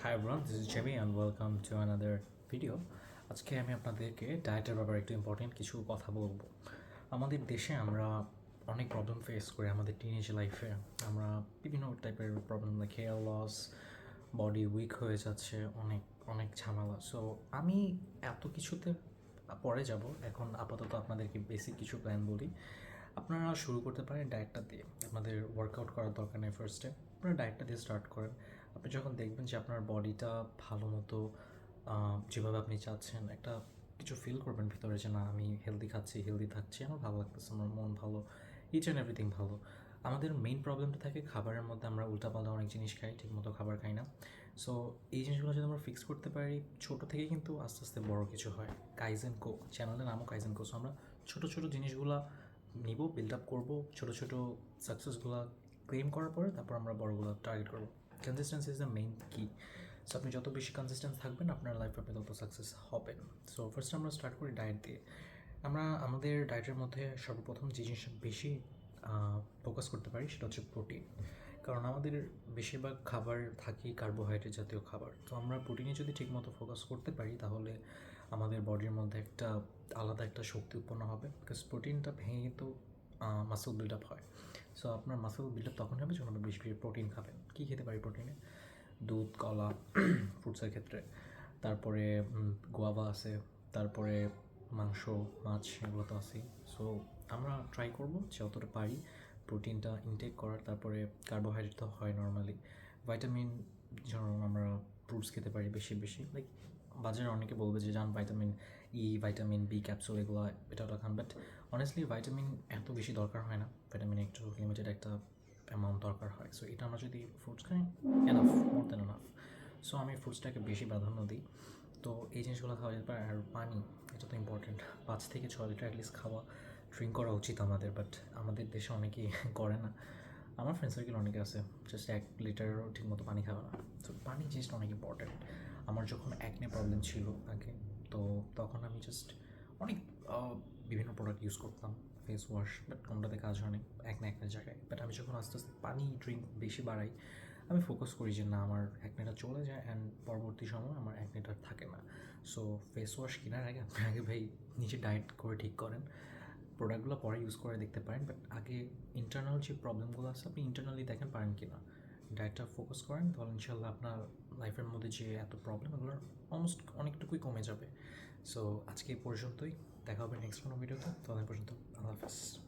Hi everyone, this is Jimmy and welcome to another video. আজকে আমি আপনাদেরকে ডায়েটের ব্যাপারে একটু ইম্পর্টেন্ট কিছু কথা বলবো। আমাদের দেশে আমরা অনেক প্রবলেম ফেস করি আমাদের টিনেজ লাইফে। আমরা বিভিন্ন টাইপের problem like hair loss, body weak হয়ে যাচ্ছে, অনেক অনেক ঝামেলা। সো আমি এত কিছুতে পরে যাব, এখন আপাতত আপনাদেরকে বেসিক কিছু প্ল্যান বলি। আপনারা শুরু করতে পারেন ডায়েটটা দিয়ে। আপনাদের ওয়ার্কআউট করার দরকার নেই ফার্স্টে, আপনারা ডায়েটটা দিয়ে স্টার্ট করেন। আপনি যখন দেখবেন যে আপনার বডিটা ভালো মতো যেভাবে আপনি চাচ্ছেন, একটা কিছু ফিল করবেন ভিতরে যে না আমি হেলদি খাচ্ছি, হেলদি থাকছি, আমার ভালো লাগতেছে, আমার মন ভালো, ইচ অ্যান্ড এভরিথিং ভালো। আমাদের মেইন প্রবলেমটা থাকে খাবারের মধ্যে, আমরা উল্টাপাল্টা অনেক জিনিস খাই, ঠিকমতো খাবার খাই না। সো এই জিনিসগুলো যদি আমরা ফিক্স করতে পারি, ছোটো থেকে কিন্তু আস্তে আস্তে বড় কিছু হয়। কাইজেন কো, চ্যানেলের নামও কাইজেন কো। সো আমরা ছোটো ছোটো জিনিসগুলো নিব, বিল্ড আপ করবো, ছোটো ছোটো সাকসেসগুলো ক্লেম করার পরে তারপর আমরা বড়গুলো টার্গেট করবো। কনসিস্টেন্সি ইজ দ্য মেইন কি। সো আপনি যত বেশি কনসিস্টেন্স থাকবেন আপনার লাইফে আপনি তত সাকসেস হবেন। সো ফার্স্ট আমরা স্টার্ট করি ডায়েট দিয়ে। আমরা আমাদের ডায়েটের মধ্যে সর্বপ্রথম যে জিনিসটা বেশি ফোকাস করতে পারি সেটা হচ্ছে প্রোটিন। কারণ আমাদের বেশিরভাগ খাবার থাকি কার্বোহাইড্রেট জাতীয় খাবার। তো আমরা প্রোটিনে যদি ঠিকমতো ফোকাস করতে পারি তাহলে আমাদের বডির মধ্যে একটা আলাদা একটা শক্তি উৎপন্ন হবে, বিকজ প্রোটিনটা ভেঙে তো মাসেল বিল্ড আপ হয়। সো আপনার মাসেল বিল্ড আপ তখন হবে যখন আপনি বেশি বেশি প্রোটিন খাবেন। কী খেতে পারি প্রোটিনে? দুধ, কলা, ফ্রুটসের ক্ষেত্রে, তারপরে গোয়াভা আছে, তারপরে মাংস, মাছ, এগুলো তো আছেই। সো আমরা ট্রাই করবো যতটা পারি প্রোটিনটা ইনটেক করার। তারপরে কার্বোহাইড্রেট তো হয় নর্মালি, ভাইটামিন যেমন আমরা ফ্রুটস খেতে পারি বেশি বেশি। লাইক বাজারে অনেকে বলবে যে যান vitamin E, vitamin B capsule এগুলো এটা ওটা খান, বাট অনেস্টলি ভাইটামিন এত বেশি দরকার হয় না। ভাইটামিন একটু লিমিটেড একটা অ্যামাউন্ট দরকার হয়। সো এটা আমরা যদি ফ্রুটস খাই, enough, more than enough. So আমি ফ্রুটসটাকে বেশি প্রাধান্য দিই। তো এই জিনিসগুলো খাওয়া যেতে পারে। আর পানি, এটা তো ইম্পর্টেন্ট। 5 থেকে 6 লিটার অ্যাটলিস্ট খাওয়া, ড্রিঙ্ক করা উচিত আমাদের, বাট আমাদের দেশে অনেকেই করে না। আমার ফ্রেন্ড সার্কেল অনেকে আছে জাস্ট 1 লিটারও ঠিকমতো পানি খাবে না। তো পানি জিনিসটা অনেক ইম্পর্টেন্ট। আমার যখন অ্যাকনে প্রবলেম ছিল আগে, তো তখন আমি জাস্ট অনেক বিভিন্ন প্রোডাক্ট ইউজ করতাম, ফেস ওয়াশ, বাট কোনটাতে কাজ হয়নি একনের জায়গায়। বাট আমি যখন আস্তে আস্তে পানি ড্রিঙ্ক বেশি বাড়াই, আমি ফোকাস করি যে না আমার অ্যাকনেটা চলে যায় অ্যান্ড পরবর্তী সময় আমার অ্যাকনেটা থাকে না। সো ফেস ওয়াশ কেনার আগে আপনি আগে ভাই নিজে ডায়েট করে ঠিক করেন। প্রোডাক্টগুলো পরে ইউজ করে দেখতে পারেন, বাট আগে ইন্টারনাল যে প্রবলেমগুলো আছে আপনি ইন্টারনালি দেখেন পারেন কি না। ডায়েটটা ফোকাস করেন তাহলে ইনশাল্লাহ আপনার লাইফের মধ্যে যে এত প্রবলেম এগুলোর অলমোস্ট অনেকটুকুই কমে যাবে। সো আজকে এই পর্যন্তই, দেখা হবে নেক্সট কোনো ভিডিওতে। ততদিন পর্যন্ত আল্লাহ হাফেজ।